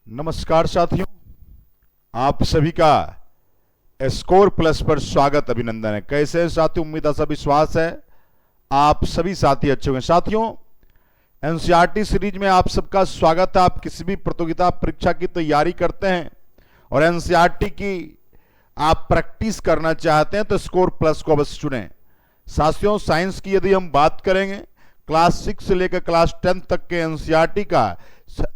नमस्कार साथियों, आप सभी का स्कोर प्लस पर स्वागत अभिनंदन है। कैसे हैं साथियों? उम्मीद आशा विश्वास है आप सभी साथी अच्छे होंगे। साथियों, एनसीईआरटी सीरीज में आप सबका स्वागत है। आप किसी भी प्रतियोगिता परीक्षा की तैयारी करते हैं और एनसीईआरटी की आप प्रैक्टिस करना चाहते हैं तो स्कोर प्लस को अवश्य चुनें। साथियों, साइंस की यदि हम बात करेंगे, क्लास 6 से लेकर क्लास 10 तक के एनसीईआरटी का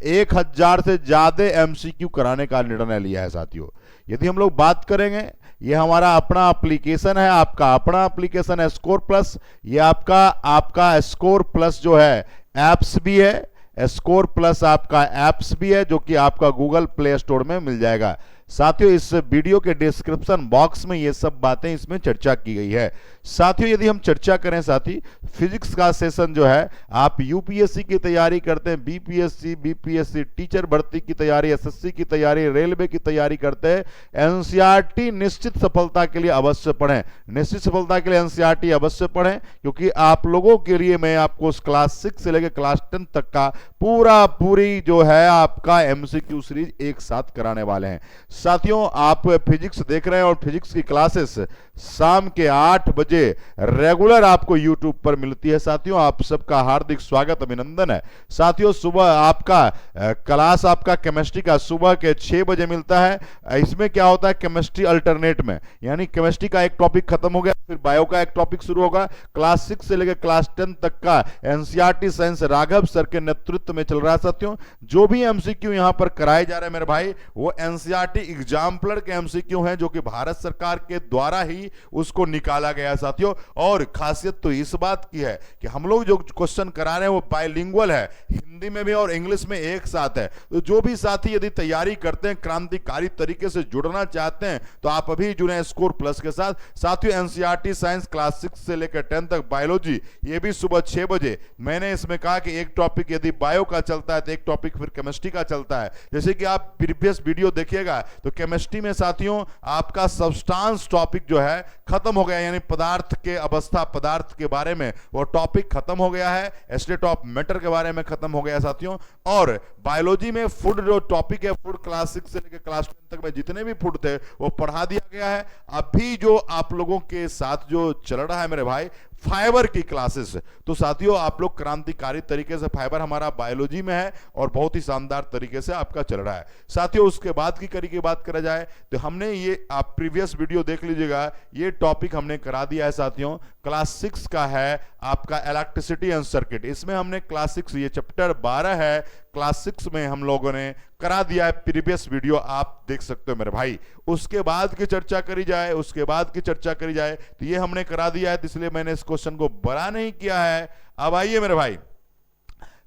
1000 से ज्यादा एमसीक्यू कराने का निर्णय लिया है। साथियों, यदि हम लोग बात करेंगे, ये हमारा अपना एप्लीकेशन है, आपका अपना एप्लीकेशन है स्कोर प्लस। ये आपका स्कोर प्लस जो है एप्स भी है, स्कोर प्लस आपका एप्स भी है, जो कि आपका गूगल प्ले स्टोर में मिल जाएगा। साथियों, इस वीडियो के डिस्क्रिप्शन बॉक्स में ये सब बातें इसमें चर्चा की गई है। साथियों, यदि हम चर्चा करें साथी, फिजिक्स का सेशन जो है, आप यूपीएससी की तैयारी करते हैं, बीपीएससी टीचर भर्ती की तैयारी, एसएससी की तैयारी, रेलवे की तैयारी करते हैं, एनसीईआरटी निश्चित सफलता के लिए अवश्य पढ़ें। निश्चित सफलता के लिए एनसीईआरटी अवश्य पढ़ें, क्योंकि आप लोगों के लिए मैं आपको उस क्लास 6 से लेकर क्लास 10 तक का पूरी जो है आपका एमसीक्यू सीरीज एक साथ कराने वाले हैं। साथियों, आप फिजिक्स देख रहे हैं और फिजिक्स की क्लासेस शाम के 8 बजे रेगुलर आपको यूट्यूब पर मिलती है। साथियों, आप सबका हार्दिक स्वागत अभिनंदन है। साथियों, सुबह आपका क्लास आपका केमिस्ट्री का सुबह के 6 बजे मिलता है। इसमें क्या होता है, केमिस्ट्री अल्टरनेट में, यानी केमिस्ट्री का एक टॉपिक खत्म हो गया, फिर बायो का एक टॉपिक शुरू होगा। क्लास 6 से लेकर क्लास 10 तक का एनसीईआरटी साइंस राघव सर के नेतृत्व में चल रहा है। साथियों, जो भी एमसीक्यू यहां पर कराए जा रहे हैं मेरे भाई, वो एनसीईआरटी एग्जाम्पलर के एमसीक्यू हैं, जो कि भारत सरकार के द्वारा ही उसको निकाला गया। साथियों, और खासियत तो इस बात की है कि हम लोग जो क्वेश्चन करा रहे हैं वो बाइलिंगुअल है, हिंदी में भी और इंग्लिश में एक साथ है। तो जो भी साथी यदि तैयारी करते हैं, क्रांतिकारी तरीके से जुड़ना चाहते हैं, तो आप अभी जुड़े स्कोर प्लस के साथ। साथियों, एनसीईआरटी साइंस क्लास 6 से लेकर 10 तक, बायोलॉजी, ये भी सुबह 6 बजे। मैंने इसमें कहा कि एक टॉपिक यदि बायो का चलता है तो एक टॉपिक फिर केमिस्ट्री का चलता है। जैसे कि आप प्रीवियस वीडियो देखिएगा तो केमिस्ट्री में साथियों आपका सब्सटेंस टॉपिक जो है खत्म हो गया, यानी पदार्थ के अवस्था, पदार्थ के बारे में वो टॉपिक खत्म हो गया है। स्टेट ऑफ मैटर के बारे में खत्म हो गया साथियों। और बायोलॉजी में फूड जो टॉपिक है, फूड क्लास 6 से लेकर क्लास 10 तक में जितने भी फूड थे वो पढ़ा दिया गया है। अभी जो आप लोगों के साथ जो चल रहा है मेरे भाई, फाइबर की क्लासेस, तो साथियों आप लोग क्रांतिकारी तरीके से, फाइबर हमारा बायोलॉजी में है और बहुत ही शानदार तरीके से आपका चल रहा है। साथियों, उसके बाद की कड़ी की बात करा जाए तो हमने ये, आप प्रीवियस वीडियो देख लीजिएगा, ये टॉपिक हमने करा दिया है साथियों। क्लास 6 का है आपका इलेक्ट्रिसिटी एंड सर्किट। इसमें हमने क्लास 6, ये चैप्टर 12 है, क्लास 6 में हम लोगों ने करा दिया है। प्रीवियस वीडियो आप देख सकते हो मेरे भाई। उसके बाद की चर्चा करी जाए, तो ये हमने करा दिया है, तो इसलिए मैंने इस क्वेश्चन को बड़ा नहीं किया है। अब आइए मेरे भाई,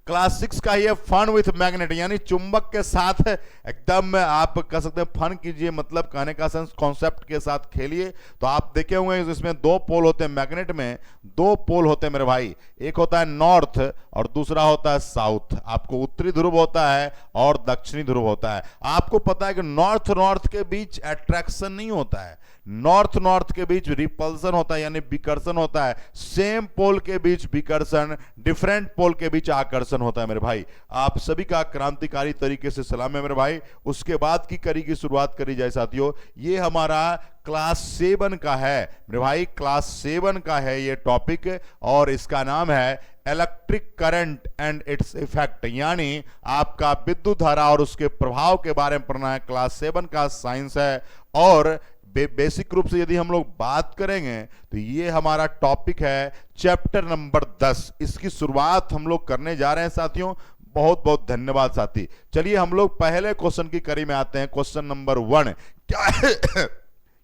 क्लास 6 का ये फन विथ मैग्नेट, यानी चुंबक के साथ एकदम आप कह सकते हैं फन कीजिए, मतलब कहने का सेंस कॉन्सेप्ट के साथ खेलिए। तो आप देखे होंगे इसमें 2 पोल होते हैं, मैग्नेट में 2 पोल होते हैं मेरे भाई। एक होता है नॉर्थ और दूसरा होता है साउथ। आपको उत्तरी ध्रुव होता है और दक्षिणी ध्रुव होता है। आपको पता है कि नॉर्थ के बीच अट्रैक्शन नहीं होता है, नॉर्थ के बीच रिपल्सन होता है, यानी विकर्षण होता है। सेम पोल के बीच विकर्षण, डिफरेंट पोल के बीच आकर्षण होता है मेरे भाई। आप सभी का क्रांतिकारी तरीके से सलाम है मेरे भाई। उसके बाद की कड़ी की शुरुआत करी जाए साथियों, ये हमारा क्लास 7 का है मेरे भाई, क्लास 7 का है ये टॉपिक, और इसका नाम है electric current and its effect, यानी आपका विद्युत धारा और उसके प्रभाव के बारे में पढ़ना है। क्लास 7 का साइंस है। और बेसिक रूप से यदि हम लोग बात करेंगे तो ये हमारा टॉपिक है चैप्टर नंबर 10। इसकी शुरुआत हम लोग करने जा रहे हैं साथियों। बहुत बहुत धन्यवाद साथी। चलिए हम लोग पहले क्वेश्चन की कड़ी में आते हैं। क्वेश्चन नंबर 1 क्या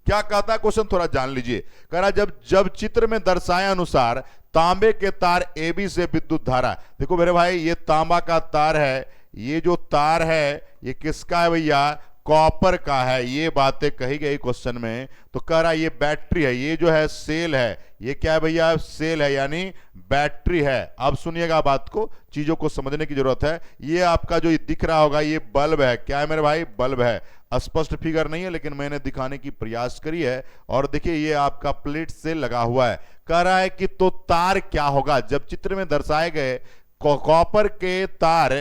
क्या कहता है क्वेश्चन, थोड़ा जान लीजिए। कह रहा जब चित्र में दर्शाए अनुसार तांबे के तार AB से विद्युत धारा, देखो मेरे भाई ये तांबा का तार है, ये जो तार है ये किसका है भैया, कॉपर का है। ये बातें कही गई क्वेश्चन में। तो कह रहा ये बैटरी है, ये जो है सेल है, ये क्या है भैया, सेल है, यानी बैटरी है। अब सुनिएगा बात को, चीजों को समझने की जरूरत है। ये आपका जो दिख रहा होगा ये बल्ब है, क्या है मेरे भाई, बल्ब है। स्पष्ट फिगर नहीं है लेकिन मैंने दिखाने की प्रयास करी है। और देखिए ये आपका प्लेट से लगा हुआ है। कह रहा है कि तो तार क्या होगा, जब चित्र में दर्शाए गए कॉपर के तार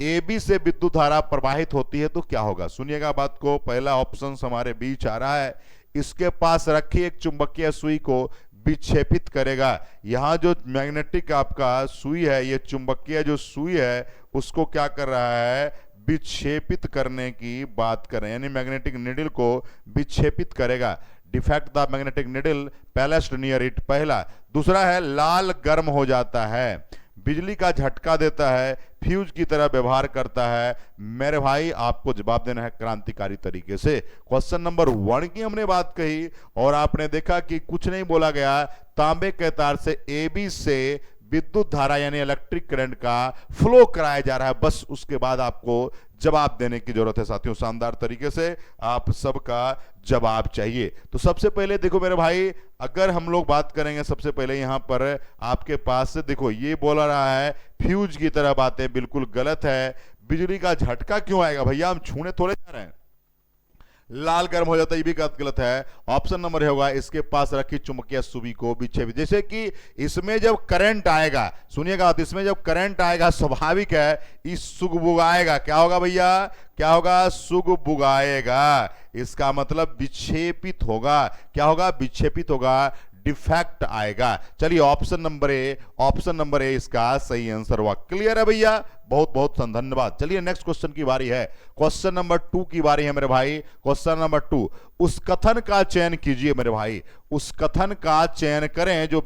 ए बी से विद्युत धारा प्रवाहित होती है तो क्या होगा? सुनिएगा बात को। पहला ऑप्शन हमारे बीच आ रहा है, इसके पास रखी एक चुंबकीय सुई को विक्षेपित करेगा। यहां जो मैग्नेटिक आपका सुई है, ये चुंबकीय जो सुई है उसको क्या कर रहा है? विक्षेपित करने की बात कर रहे हैं, यानी मैग्नेटिक निडल को विक्षेपित करेगा। Defect the magnetic needle placed near it, पहला। दूसरा है लाल गर्म हो जाता है, बिजली का झटका देता है, फ्यूज की तरह व्यवहार करता है। मेरे भाई आपको जवाब देना है क्रांतिकारी तरीके से। क्वेश्चन नंबर 1 की हमने बात कही और आपने देखा कि कुछ नहीं बोला गया, तांबे के तार से ए बी से विद्युत धारा यानी इलेक्ट्रिक करंट का फ्लो कराया जा रहा है, बस उसके बाद आपको जवाब देने की जरूरत है साथियों। शानदार तरीके से आप सबका जवाब चाहिए। तो सबसे पहले देखो मेरे भाई, अगर हम लोग बात करेंगे सबसे पहले यहां पर आपके पास देखो ये बोला रहा है फ्यूज की तरह, बातें बिल्कुल गलत है। बिजली का झटका क्यों आएगा भैया? हम छूने थोड़े जा रहे हैं। लाल गर्म हो जाता है, ये भी गलत है। ऑप्शन नंबर होगा इसके पास रखी चुंबकीय सुई को विक्षेपित, जैसे कि इसमें जब करंट आएगा, सुनिएगा, तो इसमें जब करंट आएगा स्वाभाविक है इस सुगबुगाएगा। क्या होगा भैया? क्या होगा? सुगबुगाएगा। इसका मतलब विक्षेपित होगा। क्या होगा? विक्षेपित होगा, डिफेक्ट आएगा। चलिए ऑप्शन नंबर ए इसका सही आंसर हुआ। क्लियर है भैया? बहुत बहुत धन्यवाद। चलिए नेक्स्ट क्वेश्चन की बारी है। क्वेश्चन नंबर 2 की बारी है मेरे भाई। क्वेश्चन नंबर 2, उस कथन का चयन कीजिए मेरे भाई। उस कथन का चयन करें जो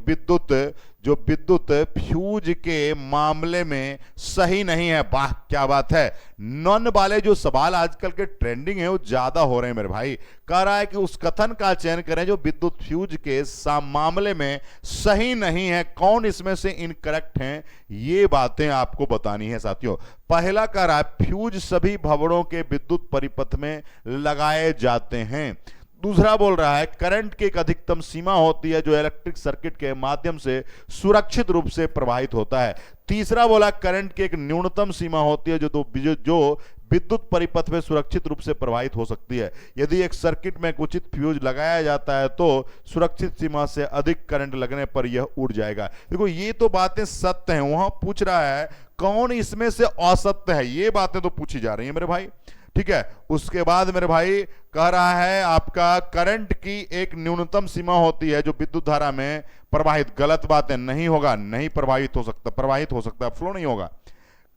विद्युत फ्यूज के मामले में सही नहीं है। वाह क्या बात है। नॉन वाले जो सवाल आजकल के ट्रेंडिंग है वो ज्यादा हो रहे हैं मेरे भाई। कह रहा है कि उस कथन का चयन करें जो विद्युत फ्यूज के मामले में सही नहीं है। कौन इसमें से इनकरेक्ट हैं? ये बातें आपको बतानी है साथियों। पहला कह रहा है फ्यूज सभी भवनों के विद्युत परिपथ में लगाए जाते हैं। दूसरा बोल रहा है करंट की एक अधिकतम सीमा होती है जो इलेक्ट्रिक सर्किट के माध्यम से सुरक्षित रूप से प्रवाहित होता है। तीसरा बोला करंट की एक न्यूनतम सीमा होती है जो विद्युत परिपथ में सुरक्षित रूप से प्रवाहित हो सकती है। यदि एक सर्किट में उचित फ्यूज लगाया जाता है तो सुरक्षित सीमा से अधिक करंट लगने पर यह उड़ जाएगा। देखो ये तो बातें सत्य हैं, वहां पूछ रहा है कौन इसमें से असत्य है, ये बातें तो पूछी जा रही है मेरे भाई। ठीक है, उसके बाद मेरे भाई कह रहा है आपका करंट की एक न्यूनतम सीमा होती है जो विद्युत धारा में प्रवाहित, गलत बात है, नहीं होगा, नहीं प्रवाहित हो सकता, फ्लो नहीं होगा।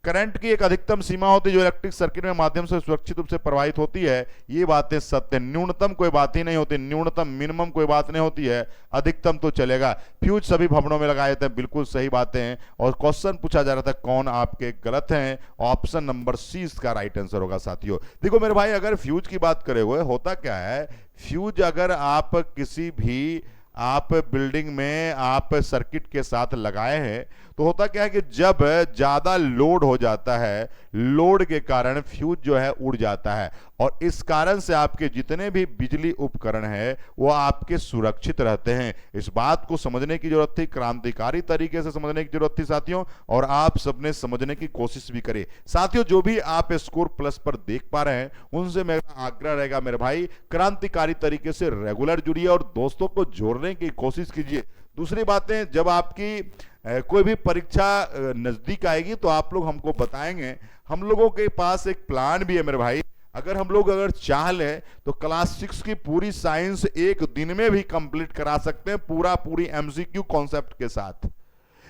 करंट की एक अधिकतम सीमा होती है जो इलेक्ट्रिक सर्किट में माध्यम से सुरक्षित रूप से प्रवाहित होती है, ये बातें सत्य। न्यूनतम कोई बात ही नहीं होती, न्यूनतम मिनिमम कोई बात नहीं होती है, अधिकतम तो चलेगा। फ्यूज सभी भवनों में लगाए जाते हैं, बिल्कुल सही बातें हैं। और क्वेश्चन पूछा जा रहा था कौन आपके गलत हैं, ऑप्शन नंबर सी इसका राइट आंसर होगा साथियों। देखो मेरे भाई अगर फ्यूज की बात करे हुए, होता क्या है, फ्यूज अगर आप किसी भी बिल्डिंग में आप सर्किट के साथ लगाए हैं तो होता क्या है कि जब ज्यादा लोड हो जाता है, लोड के कारण फ्यूज जो है उड़ जाता है और इस कारण से आपके जितने भी बिजली उपकरण है वो आपके सुरक्षित रहते हैं। इस बात को समझने की जरूरत थी, क्रांतिकारी तरीके से समझने की जरूरत थी साथियों, और आप सबने समझने की कोशिश भी करी साथियों। जो भी आप स्कोर प्लस पर देख पा रहे हैं उनसे मेरा आग्रह रहेगा मेरे भाई, क्रांतिकारी तरीके से रेगुलर जुड़िए और दोस्तों को जोड़ने की कोशिश कीजिए। दूसरी बातें, जब आपकी कोई भी परीक्षा नजदीक आएगी तो आप लोग हमको बताएंगे। हम लोगों के पास एक प्लान भी है मेरे भाई, अगर चाह लें तो क्लास 6 की पूरी साइंस एक दिन में भी कंप्लीट करा सकते हैं, पूरी एमसीक्यू कॉन्सेप्ट के साथ।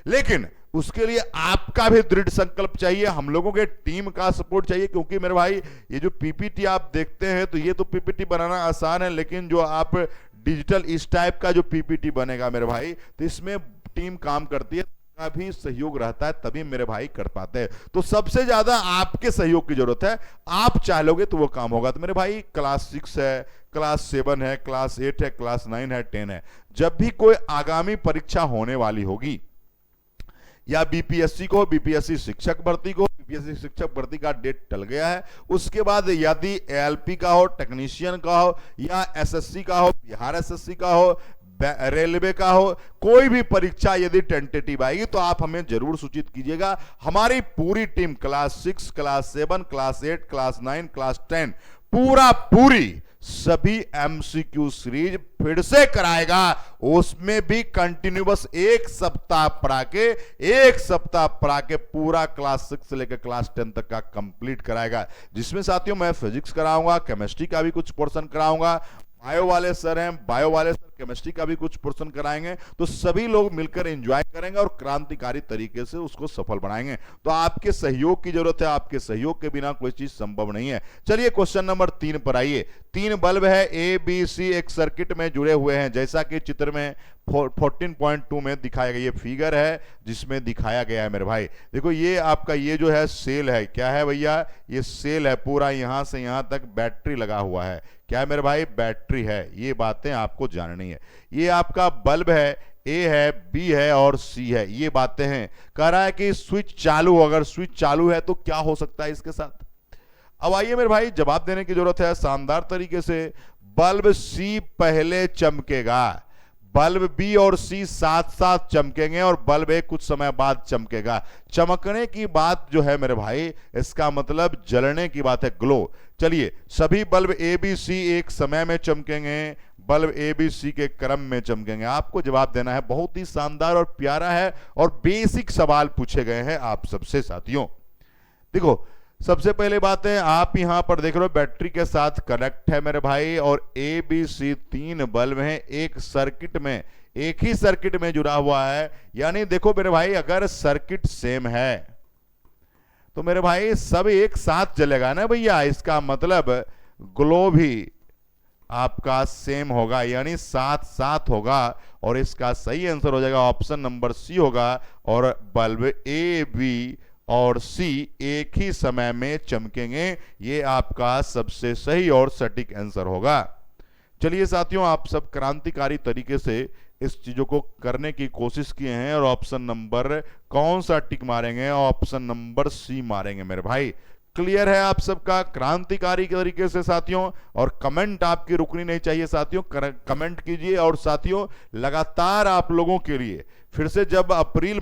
लेकिन उसके लिए आपका भी दृढ़ संकल्प चाहिए, हम लोगों के टीम का सपोर्ट चाहिए। क्योंकि मेरे भाई ये जो पीपीटी आप देखते हैं तो ये तो पीपीटी बनाना आसान है, लेकिन जो आप डिजिटल इस टाइप का जो पीपीटी बनेगा मेरे भाई, तो इसमें टीम काम करती है, का भी सहयोग रहता है, तभी मेरे भाई कर पाते हैं। तो सबसे ज्यादा आपके सहयोग की जरूरत है, आप चाहोगे तो वो काम होगा। तो मेरे भाई क्लास 6 है, क्लास 7 है, क्लास 8 है, क्लास 9 है, 10 है, जब भी कोई आगामी परीक्षा होने वाली होगी, या बीपीएससी को, बीपीएससी शिक्षक भर्ती को, बीपीएससी शिक्षक भर्ती का डेट टल गया है, उसके बाद यदि एएलपी का हो, टेक्नीशियन का हो, या एसएससी का हो, बिहार एसएससी का हो, रेलवे का हो, कोई भी परीक्षा यदि टेंटेटिव आएगी तो आप हमें जरूर सूचित कीजिएगा। हमारी पूरी team class 6, class 7, class 8, class 9, class 10 पूरी सभी एमसीक्यू सीरीज फिर से कराएगा, उसमें भी कंटिन्यूअस एक सप्ताह पढ़ा के पूरा क्लास 6 से लेकर क्लास 10 तक का कंप्लीट कराएगा, जिसमें साथियों मैं फिजिक्स कराऊंगा, केमिस्ट्री का भी कुछ पोर्शन कराऊंगा, बायो वाले सर केमिस्ट्री का भी कुछ पोर्शन कराएंगे। तो सभी लोग मिलकर एंजॉय करेंगे और क्रांतिकारी तरीके से उसको सफल बनाएंगे। तो आपके सहयोग की जरूरत है, आपके सहयोग के बिना कोई चीज संभव नहीं है। चलिए क्वेश्चन नंबर 3 पर आइए। 3 बल्ब है ए बी सी एक सर्किट में जुड़े हुए हैं, जैसा कि चित्र में 14.2 में दिखाया गया, ये फिगर है जिसमें दिखाया गया है मेरे भाई। देखो ये आपका ये जो है सेल है, क्या है भैया, ये सेल है, पूरा यहां से यहां तक बैटरी लगा हुआ है। क्या है मेरे भाई, बैटरी है। ये बातें आपको जाननी है। ये आपका बल्ब है, ए है, बी है और सी है, ये बातें हैं। कह रहा है कि स्विच चालू, अगर स्विच चालू है तो क्या हो सकता है इसके साथ। अब आइए मेरे भाई, जवाब देने की जरूरत है शानदार तरीके से। बल्ब सी पहले चमकेगा, बल्ब बी और सी साथ साथ चमकेंगे और बल्ब ए कुछ समय बाद चमकेगा। चमकने की बात जो है मेरे भाई, इसका मतलब जलने की बात है, ग्लो। चलिए, सभी बल्ब ए बी सी एक समय में चमकेंगे, बल्ब ए बी सी के क्रम में चमकेंगे। आपको जवाब देना है, बहुत ही शानदार और प्यारा है और बेसिक सवाल पूछे गए हैं आप सबसे साथियों। देखो सबसे पहले बात है, आप यहां पर देख रहे हो बैटरी के साथ कनेक्ट है मेरे भाई, और ए बी सी 3 बल्ब हैं एक सर्किट में, एक ही सर्किट में जुड़ा हुआ है। यानी देखो मेरे भाई, अगर सर्किट सेम है तो मेरे भाई सब एक साथ जलेगा ना भैया, इसका मतलब ग्लो भी आपका सेम होगा, यानी साथ साथ होगा, और इसका सही आंसर हो जाएगा ऑप्शन नंबर सी होगा। और बल्ब ए बी और सी एक ही समय में चमकेंगे, ये आपका सबसे सही और सटीक आंसर होगा। चलिए साथियों, आप सब क्रांतिकारी तरीके से इस चीजों को करने की कोशिश किए हैं और ऑप्शन नंबर कौन सा टिक मारेंगे, ऑप्शन नंबर सी मारेंगे मेरे भाई। क्लियर है आप सबका क्रांतिकारी तरीके से साथियों। और कमेंट आपकी रुकनी नहीं चाहिए साथियों, कमेंट कीजिए। और साथियों लगातार आप लोगों के लिए फिर से जब अप्रैल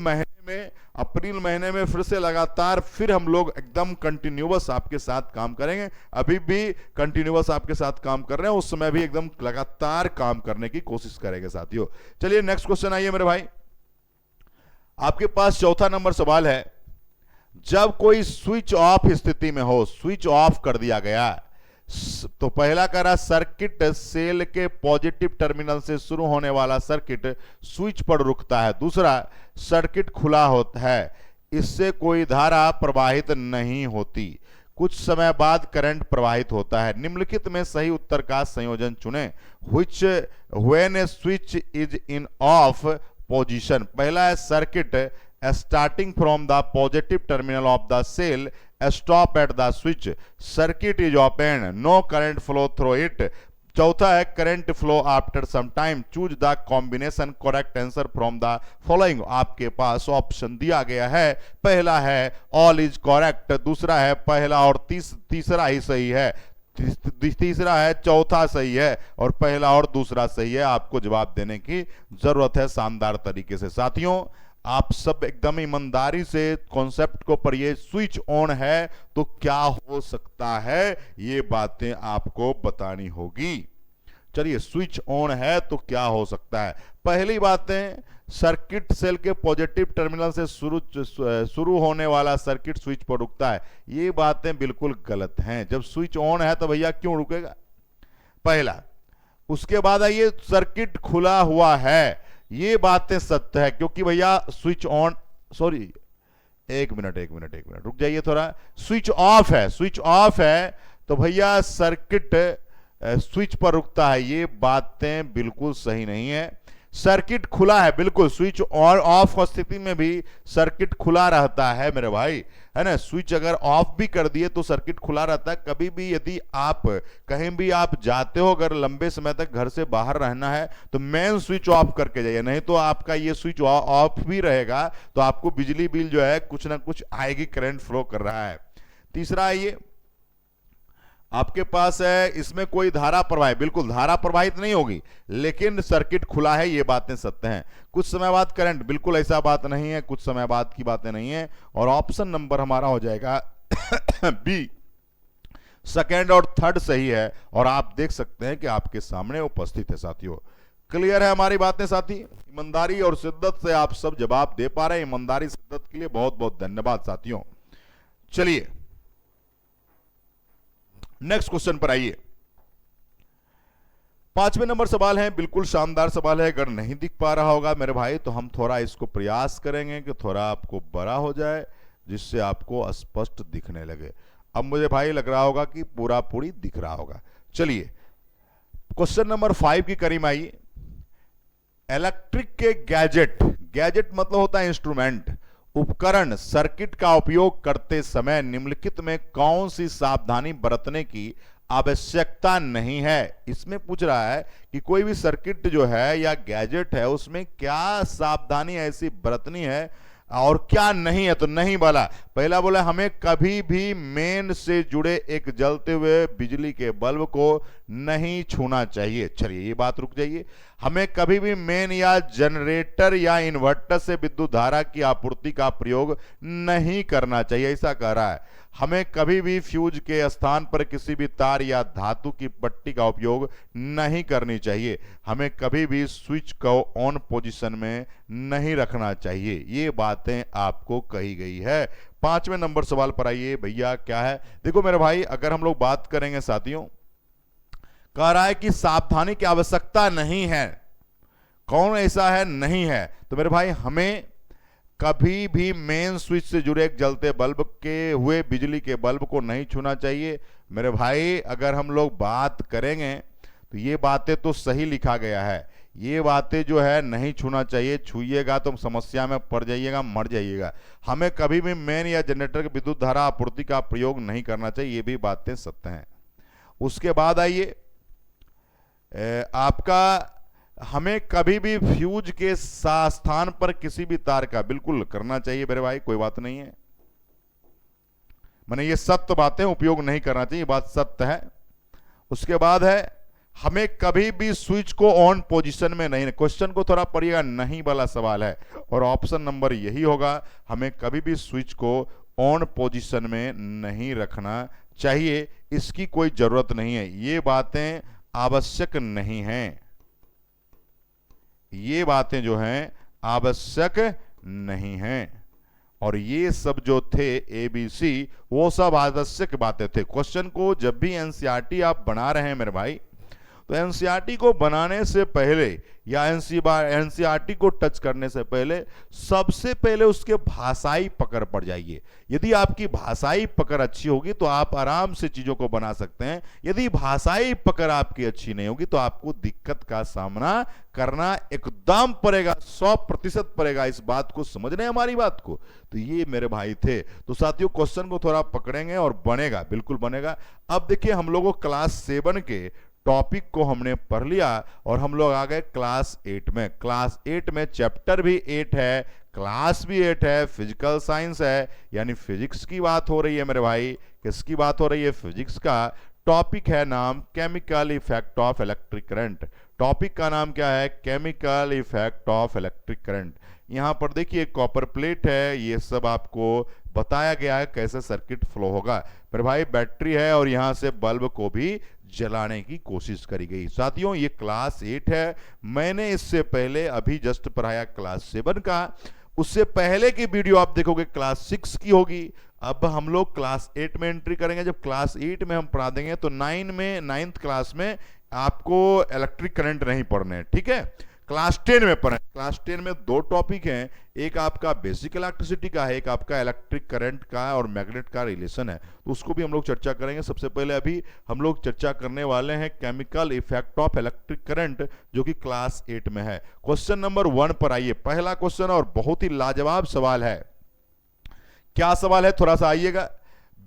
महीने में फिर से लगातार फिर हम लोग एकदम कंटिन्यूअस आपके साथ काम करेंगे। अभी भी कंटिन्यूअस आपके साथ काम कर रहे हैं, उस समय भी एकदम लगातार काम करने की कोशिश करेंगे साथियों। चलिए नेक्स्ट क्वेश्चन आइए मेरे भाई, आपके पास चौथा नंबर सवाल है। जब कोई स्विच ऑफ स्थिति में हो, स्विच ऑफ कर दिया गया, तो पहला कह रहा सर्किट सेल के पॉजिटिव टर्मिनल से शुरू होने वाला सर्किट स्विच पर रुकता है। दूसरा, सर्किट खुला होता है, इससे कोई धारा प्रवाहित नहीं होती, कुछ समय बाद करंट प्रवाहित होता है। निम्नलिखित में सही उत्तर का संयोजन चुनें। Which when a switch is in off position. पहला है circuit starting from the positive terminal of the cell stop at the switch, circuit is open, no current flow through it. चौथा है current flow after some time, choose the combination correct answer from the following. आपके पास option दिया गया है, पहला है all is correct, दूसरा है पहला और तीसरा ही सही है, तीसरा है चौथा सही है, और पहला और दूसरा सही है। आपको जवाब देने की जरूरत है शानदार तरीके से साथियों। आप सब एकदम ईमानदारी से कॉन्सेप्ट को पढ़िए। स्विच ऑन है तो क्या हो सकता है, ये बातें आपको बतानी होगी। चलिए, स्विच ऑन है तो क्या हो सकता है। पहली बातें, सर्किट सेल के पॉजिटिव टर्मिनल से शुरू होने वाला सर्किट स्विच पर रुकता है, ये बातें बिल्कुल गलत हैं। जब स्विच ऑन है तो भैया क्यों रुकेगा, पहला। उसके बाद आइए, सर्किट खुला हुआ है, ये बातें सत्य है, क्योंकि भैया स्विच ऑन, सॉरी एक मिनट रुक जाइए थोड़ा। स्विच ऑफ है तो भैया सर्किट स्विच पर रुकता है, ये बातें बिल्कुल सही नहीं है। सर्किट खुला है, बिल्कुल स्विच और ऑफ स्थिति में भी सर्किट खुला रहता है मेरे भाई, है ना। स्विच अगर ऑफ भी कर दिए तो सर्किट खुला रहता है। कभी भी यदि आप कहीं भी आप जाते हो, अगर लंबे समय तक घर से बाहर रहना है तो मेन स्विच ऑफ करके जाइए, नहीं तो आपका ये स्विच ऑफ भी रहेगा तो आपको बिजली बिल जो है कुछ ना कुछ आएगी, करंट फ्लो कर रहा है। तीसरा है ये आपके पास है, इसमें कोई धारा प्रवाहित, बिल्कुल धारा प्रवाहित नहीं होगी, लेकिन सर्किट खुला है, ये बातें सत्य हैं। कुछ समय बाद करंट, बिल्कुल ऐसा बात नहीं है, कुछ समय बाद की बातें नहीं है। और ऑप्शन नंबर हमारा हो जाएगा बी, सेकेंड और थर्ड सही है और आप देख सकते हैं कि आपके सामने उपस्थित है साथियों। क्लियर है हमारी बातें साथी? ईमानदारी और शिद्दत से आप सब जवाब दे पा रहे हैं। ईमानदारी शिद्दत के लिए बहुत बहुत धन्यवाद साथियों। चलिए नेक्स्ट क्वेश्चन पर आइए। 5वें नंबर सवाल है, बिल्कुल शानदार सवाल है। अगर नहीं दिख पा रहा होगा मेरे भाई तो हम थोड़ा इसको प्रयास करेंगे कि थोड़ा आपको बड़ा हो जाए जिससे आपको स्पष्ट दिखने लगे। अब मुझे भाई लग रहा होगा कि पूरा पूरी दिख रहा होगा। चलिए क्वेश्चन नंबर 5 की करीब आइए। इलेक्ट्रिक के गैजेट, गैजेट मतलब होता है इंस्ट्रूमेंट, उपकरण, सर्किट का उपयोग करते समय निम्नलिखित में कौन सी सावधानी बरतने की आवश्यकता नहीं है। इसमें पूछ रहा है कि कोई भी सर्किट जो है या गैजेट है उसमें क्या सावधानी ऐसी बरतनी है और क्या नहीं है। तो नहीं वाला पहला बोला हमें कभी भी मेन से जुड़े एक जलते हुए बिजली के बल्ब को नहीं छूना चाहिए। चलिए ये बात रुक जाइए। हमें कभी भी मेन या जनरेटर या इन्वर्टर से विद्युत धारा की आपूर्ति का प्रयोग नहीं करना चाहिए, ऐसा कह रहा है। हमें कभी भी फ्यूज के स्थान पर किसी भी तार या धातु की पट्टी का उपयोग नहीं करनी चाहिए। हमें कभी भी स्विच को ऑन पोजीशन में नहीं रखना चाहिए। ये बातें आपको कही गई है। 5वें नंबर सवाल पर आइए भैया, क्या है? देखो मेरे भाई, अगर हम लोग बात करेंगे साथियों, कह रहा है कि सावधानी की आवश्यकता नहीं है। कौन ऐसा है नहीं है? तो मेरे भाई हमें कभी भी मेन स्विच से जुड़े एक जलते बल्ब के हुए बिजली के बल्ब को नहीं छूना चाहिए। मेरे भाई अगर हम लोग बात करेंगे तो ये बातें तो सही लिखा गया है। ये बातें जो है नहीं छूना चाहिए, छूइएगा तो समस्या में पड़ जाइएगा, मर जाइएगा। हमें कभी भी मेन या जनरेटर की विद्युत धारा आपूर्ति का प्रयोग नहीं करना चाहिए, ये भी बातें सत्य हैं। उसके बाद आइए आपका, हमें कभी भी फ्यूज के स्थान पर किसी भी तार का बिल्कुल करना चाहिए मेरे भाई, कोई बात नहीं है। मैंने ये सत्य बातें उपयोग नहीं करना चाहिए, बात सत्य है। उसके बाद है हमें कभी भी स्विच को ऑन पोजीशन में नहीं, क्वेश्चन को थोड़ा पढ़िएगा, नहीं वाला सवाल है और ऑप्शन नंबर यही होगा, हमें कभी भी स्विच को ऑन पोजीशन में नहीं रखना चाहिए, इसकी कोई जरूरत नहीं है। ये बातें आवश्यक नहीं हैं, ये बातें जो हैं आवश्यक नहीं हैं। और ये सब जो थे ABC वो सब आवश्यक बातें थे। क्वेश्चन को जब भी एनसीईआरटी आप बना रहे हैं मेरे भाई, तो एनसीईआरटी को बनाने से पहले या एनसीईआरटी को टच करने से पहले सबसे पहले उसके भाषाई पकड़ पर जाइए। यदि आपकी भाषाई पकड़ अच्छी होगी तो आप आराम से चीजों को बना सकते हैं। यदि भाषाई पकड़ आपकी अच्छी नहीं होगी तो आपको दिक्कत का सामना करना एकदम पड़ेगा, 100% पड़ेगा। इस बात को समझ रहे हैं हमारी बात को? तो ये मेरे भाई थे। तो साथियों क्वेश्चन को थोड़ा पकड़ेंगे और बनेगा, बिल्कुल बनेगा। अब देखिए हम लोगों क्लास 7 के टॉपिक को हमने पढ़ लिया और हम लोग आ गए क्लास 8 में। क्लास 8 में चैप्टर भी 8 है, क्लास भी 8 है, फिजिकल साइंस है, यानी फिजिक्स की बात हो रही है मेरे भाई। किसकी बात हो रही है? फिजिक्स का। टॉपिक है नाम chemical effect of electric current. Topic का नाम क्या है? Chemical effect of electric current. यहां पर देखिए कॉपर प्लेट है, ये सब आपको बताया गया है कैसे सर्किट फ्लो होगा। मेरे भाई बैटरी है और यहां से बल्ब को भी जलाने की कोशिश करी गई। साथियों ये क्लास 8 है। मैंने इससे पहले अभी जस्ट पढ़ाया क्लास 7 का, उससे पहले की वीडियो आप देखोगे क्लास 6 की होगी। अब हम लोग क्लास 8 में एंट्री करेंगे। जब क्लास 8 में हम पढ़ा देंगे तो 9th क्लास में आपको इलेक्ट्रिक करंट नहीं पढ़ने हैं, ठीक है? क्लास 10 में पढ़ें। क्लास 10 में 2 टॉपिक हैं, एक आपका बेसिक इलेक्ट्रिसिटी का है, एक आपका इलेक्ट्रिक करंट का और मैग्नेट का रिलेशन है, तो उसको भी हम लोग चर्चा करेंगे। सबसे पहले अभी हम लोग चर्चा करने वाले हैं chemical effect of electric current, जो कि क्लास 8 में है। क्वेश्चन नंबर 1 पर आइए। पहला क्वेश्चन और बहुत ही लाजवाब सवाल है। क्या सवाल है? थोड़ा सा आइएगा।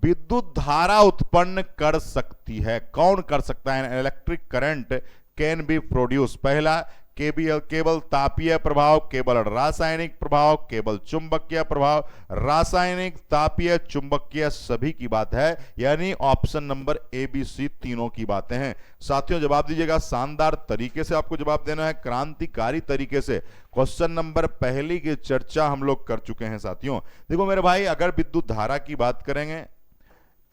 विद्युत धारा उत्पन्न कर सकती है, कौन कर सकता है? Electric current can be produce. पहला केवल तापीय प्रभाव, केवल रासायनिक प्रभाव, केवल चुंबकीय प्रभाव, रासायनिक, तापीय, चुंबकीय, सभी की बात है, यानी ऑप्शन नंबर ABC तीनों की बातें हैं। साथियों जवाब दीजिएगा, शानदार तरीके से आपको जवाब देना है, क्रांतिकारी तरीके से। क्वेश्चन नंबर पहली की चर्चा हम लोग कर चुके हैं साथियों। देखो मेरे भाई, अगर विद्युत धारा की बात करेंगे,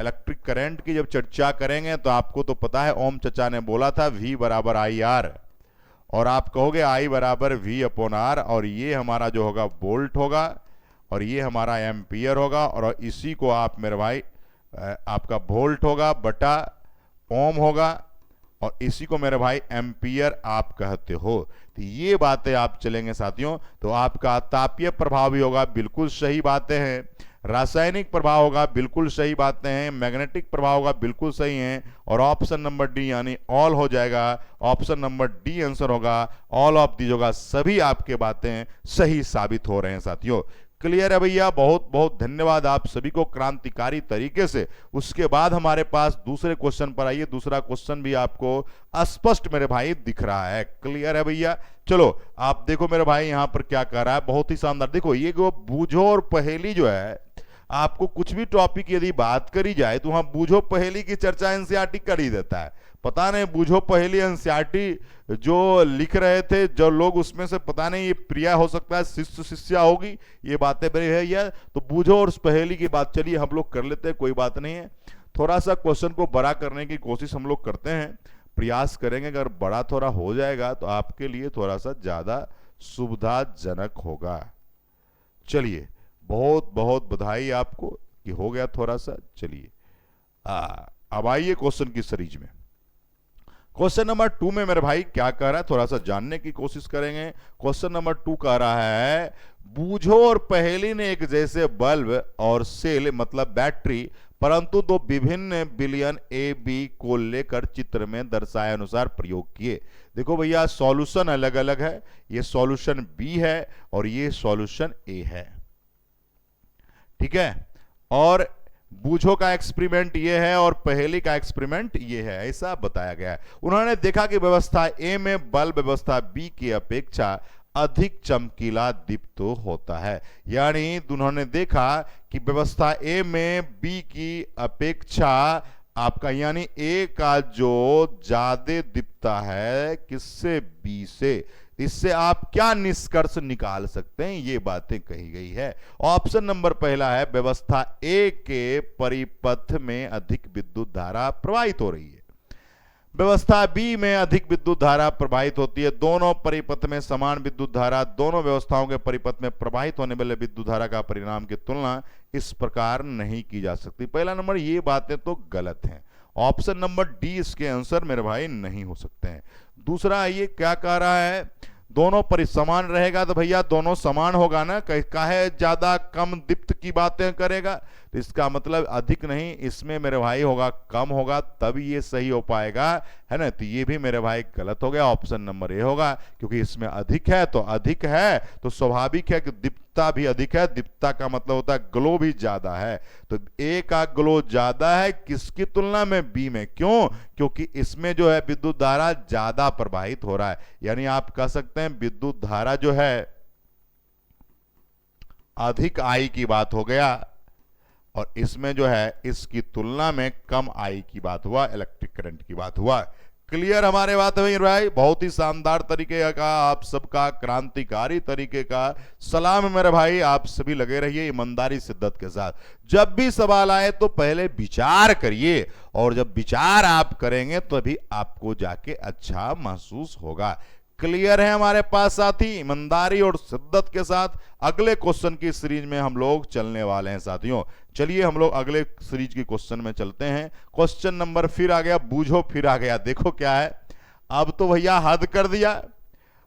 इलेक्ट्रिक करंट की जब चर्चा करेंगे तो आपको तो पता है, ओम चचा ने बोला था V बराबर आई आर, और आप कहोगे I बराबर V अपॉन आर, और ये हमारा जो होगा वोल्ट होगा और ये हमारा एम्पियर होगा, और इसी को आप मेरे भाई आपका वोल्ट होगा बटा ओम होगा, और इसी को मेरे भाई एम्पियर आप कहते हो। तो ये बातें आप चलेंगे साथियों। तो आपका तापीय प्रभाव भी होगा, बिल्कुल सही बातें हैं। रासायनिक प्रभाव होगा, बिल्कुल सही बातें हैं। मैग्नेटिक प्रभाव होगा, बिल्कुल सही है। और ऑप्शन नंबर डी यानी ऑल हो जाएगा, ऑप्शन नंबर डी आंसर होगा, ऑल ऑफ दीज होगा। सभी आपके बातें सही साबित हो रहे हैं साथियों। क्लियर है भैया? बहुत बहुत धन्यवाद आप सभी को क्रांतिकारी तरीके से। उसके बाद हमारे पास दूसरे क्वेश्चन पर आइए। दूसरा क्वेश्चन भी आपको स्पष्ट मेरे भाई दिख रहा है। क्लियर है भैया? चलो आप देखो मेरे भाई यहां पर क्या कर रहा है, बहुत ही शानदार। देखो ये जो बूझो और पहेली जो है, आपको कुछ भी टॉपिक यदि बात करी जाए तो वहां बूझो पहेली की चर्चा एनसीईआरटी कर ही देता है। पता नहीं बूझो पहेली एनसीईआरटी जो लिख रहे थे जो लोग, उसमें से पता नहीं ये प्रिया हो सकता है, शिष्य शिष्या होगी, ये बातें बड़ी है यार। तो बूझो और पहेली की बात चलिए हम लोग कर लेते हैं, कोई बात नहीं है। थोड़ा सा क्वेश्चन को बड़ा करने की कोशिश हम लोग करते हैं, प्रयास करेंगे। अगर बड़ा थोड़ा हो जाएगा तो आपके लिए थोड़ा सा ज्यादा सुविधाजनक होगा। चलिए बहुत बहुत बधाई आपको कि हो गया थोड़ा सा। चलिए अब आइए क्वेश्चन की सीरीज में। क्वेश्चन नंबर 2 में मेरे भाई क्या कह रहा है, थोड़ा सा जानने की कोशिश करेंगे। क्वेश्चन नंबर 2 कह रहा है, बूझो और पहेली ने एक जैसे बल्ब और सेल मतलब बैटरी, परंतु दो विभिन्न बिलियन ए बी को लेकर चित्र में दर्शाए अनुसार प्रयोग किए। देखो भैया सॉल्यूशन अलग अलग है, ये सॉल्यूशन बी है और ये सॉल्यूशन ए है, ठीक है। और बूझो का एक्सपेरिमेंट ये है और पहेली का एक्सपेरिमेंट ये है, ऐसा बताया गया है। उन्होंने देखा कि व्यवस्था ए में बल्ब व्यवस्था बी की अपेक्षा अधिक चमकीला दीप्त होता है। यानी उन्होंने देखा कि व्यवस्था ए में बी की अपेक्षा आपका यानी ए का जो ज्यादा दिखता है किससे, बी से। इससे आप क्या निष्कर्ष निकाल सकते हैं, ये बातें कही गई है। ऑप्शन नंबर पहला है व्यवस्था ए के परिपथ में अधिक विद्युत धारा प्रवाहित हो रही है, व्यवस्था बी में अधिक विद्युत धारा प्रवाहित होती है। दोनों परिपथ में समान विद्युत धारा, दोनों व्यवस्थाओं के परिपथ में प्रवाहित होने वाले विद्युत धारा का परिणाम की तुलना इस प्रकार नहीं की जा सकती। पहला नंबर ये बातें तो गलत हैं, ऑप्शन नंबर डी इसके आंसर मेरे भाई नहीं हो सकते हैं। दूसरा ये क्या कह रहा है, दोनों पर समान रहेगा तो भैया दोनों समान होगा ना, काहे ज्यादा कम दीप्त की बातें करेगा, तो इसका मतलब अधिक नहीं, इसमें मेरे भाई होगा कम होगा, तब ये सही हो पाएगा, है ना। तो ये भी मेरे भाई गलत हो गया, ऑप्शन नंबर ए होगा, क्योंकि इसमें अधिक है तो अधिक है तो स्वाभाविक है कि दीप्तता भी अधिक है। दीप्तता का मतलब होता है ग्लो भी ज्यादा है, तो ए का ग्लो ज्यादा है किसकी तुलना में, बी में। क्यों? क्योंकि इसमें जो है विद्युत धारा ज्यादा प्रवाहित हो रहा है, यानी आप कह सकते हैं विद्युत धारा जो है अधिक आई की बात हो गया, और इसमें जो है इसकी तुलना में कम आई की बात हुआ, इलेक्ट्रिक करंट की बात हुआ। क्लियर हमारे बात है भाई? बहुत ही शानदार तरीके का आप सबका क्रांतिकारी तरीके का सलाम मेरे भाई। आप सभी लगे रहिए ईमानदारी शिद्दत के साथ। जब भी सवाल आए तो पहले विचार करिए, और जब विचार आप करेंगे तो अभी आपको जाके अच्छा महसूस होगा। क्लियर है हमारे पास साथी? ईमानदारी और शिद्दत के साथ अगले क्वेश्चन की सीरीज में हम लोग चलने वाले हैं साथियों। चलिए हम लोग अगले सीरीज की क्वेश्चन में चलते हैं। क्वेश्चन नंबर फिर आ गया, बूझो फिर आ गया। देखो क्या है, अब तो भैया हद कर दिया,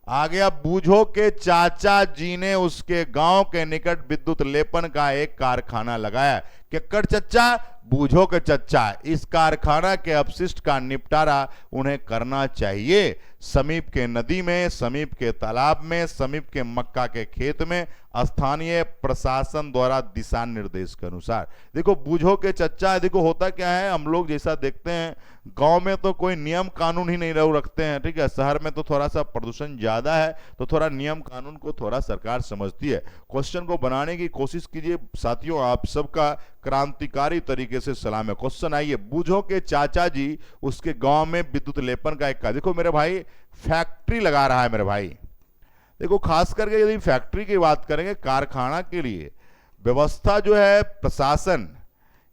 आ गया। बूझो के चाचा जी ने उसके गांव के निकट विद्युत लेपन का एक कारखाना लगाया। केकड़ चच्चा, बूझो के चच्चा, इस कारखाना के अपशिष्ट का निपटारा उन्हें करना चाहिए। समीप के नदी में, समीप के तालाब में, समीप के मक्का के खेत में, स्थानीय प्रशासन द्वारा दिशा निर्देश के अनुसार। देखो बूझो के चच्चा, देखो होता क्या है, हम लोग जैसा देखते हैं गांव में तो कोई नियम कानून ही नहीं रखते हैं, ठीक है। शहर में तो थोड़ा सा प्रदूषण ज्यादा है, तो थोड़ा नियम कानून को थोड़ा सरकार समझती है। क्वेश्चन को बनाने की कोशिश कीजिए साथियों, आप सबका क्रांतिकारी तरीके से सलाम है। क्वेश्चन आइए, बूझो के चाचा जी उसके गांव में विद्युत लेपन का एक, देखो मेरे भाई फैक्ट्री लगा रहा है मेरे भाई। देखो खास करके यदि फैक्ट्री की बात करेंगे, कारखाना के लिए व्यवस्था जो है प्रशासन,